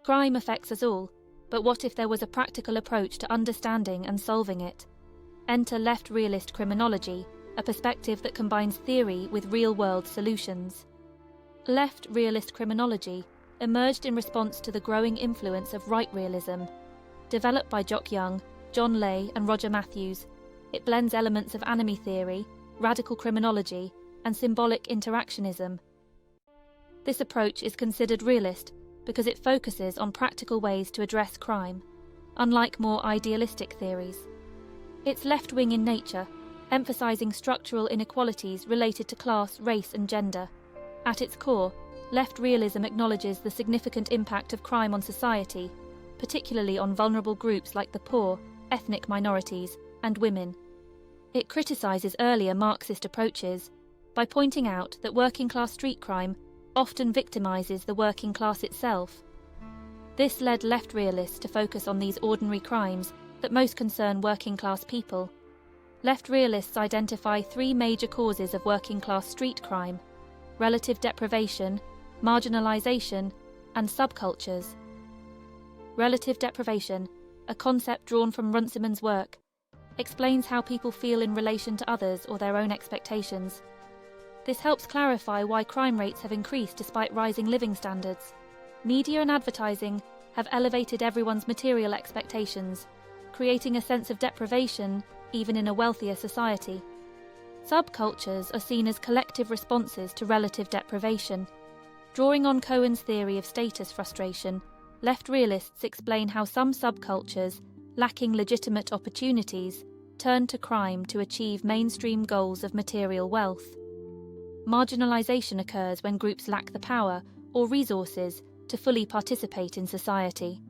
Crime affects us all, but what if there was a practical approach to understanding and solving it? Enter left realist criminology, a perspective that combines theory with real-world solutions. Left realist criminology emerged in response to the growing influence of right realism. Developed by Jock Young, John Lay, and Roger Matthews, it blends elements of anime theory, radical criminology, and symbolic interactionism. This approach is considered realist because it focuses on practical ways to address crime, unlike more idealistic theories. It's left-wing in nature, emphasizing structural inequalities related to class, race, and gender. At its core, left realism acknowledges the significant impact of crime on society, particularly on vulnerable groups like the poor, ethnic minorities, and women. It criticizes earlier Marxist approaches by pointing out that working-class street crime often victimizes the working class itself. This led left realists to focus on these ordinary crimes that most concern working-class people. Left realists identify three major causes of working-class street crime: relative deprivation, marginalization, and subcultures. Relative deprivation, a concept drawn from Runciman's work, explains how people feel in relation to others or their own expectations. This helps clarify why crime rates have increased despite rising living standards. Media and advertising have elevated everyone's material expectations, creating a sense of deprivation even in a wealthier society. Subcultures are seen as collective responses to relative deprivation. Drawing on Cohen's theory of status frustration, left realists explain how some subcultures, lacking legitimate opportunities, turn to crime to achieve mainstream goals of material wealth. Marginalization occurs when groups lack the power or resources to fully participate in society.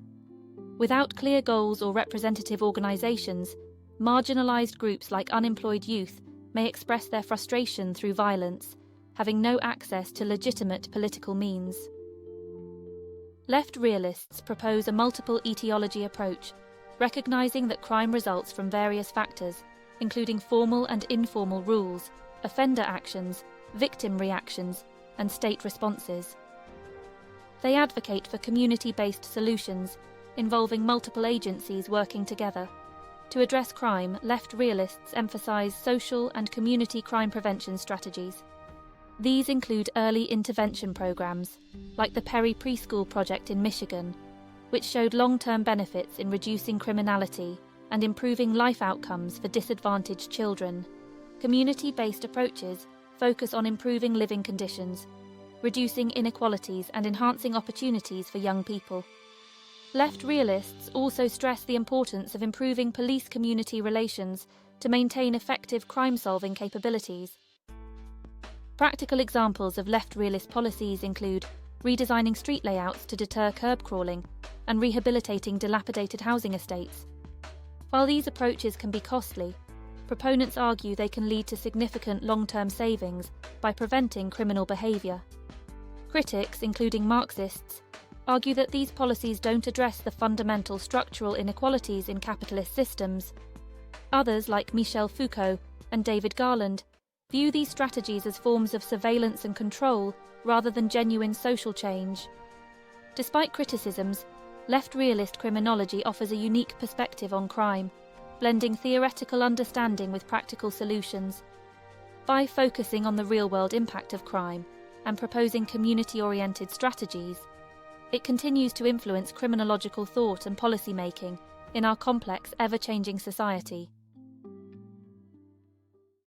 Without clear goals or representative organizations, marginalized groups like unemployed youth may express their frustration through violence, having no access to legitimate political means. Left realists propose a multiple etiology approach, recognizing that crime results from various factors, including formal and informal rules, offender actions, victim reactions, and state responses. They advocate for community-based solutions involving multiple agencies working together. To address crime, left realists emphasize social and community crime prevention strategies. These include early intervention programs, like the Perry Preschool Project in Michigan, which showed long-term benefits in reducing criminality and improving life outcomes for disadvantaged children. Community-based approaches focus on improving living conditions, reducing inequalities, and enhancing opportunities for young people. Left realists also stress the importance of improving police-community relations to maintain effective crime-solving capabilities. Practical examples of left realist policies include redesigning street layouts to deter curb crawling and rehabilitating dilapidated housing estates. While these approaches can be costly, proponents argue they can lead to significant long-term savings by preventing criminal behavior. Critics, including Marxists, argue that these policies don't address the fundamental structural inequalities in capitalist systems. Others, like Michel Foucault and David Garland, view these strategies as forms of surveillance and control rather than genuine social change. Despite criticisms, left realist criminology offers a unique perspective on crime, blending theoretical understanding with practical solutions. By focusing on the real-world impact of crime and proposing community-oriented strategies, it continues to influence criminological thought and policy-making in our complex, ever-changing society.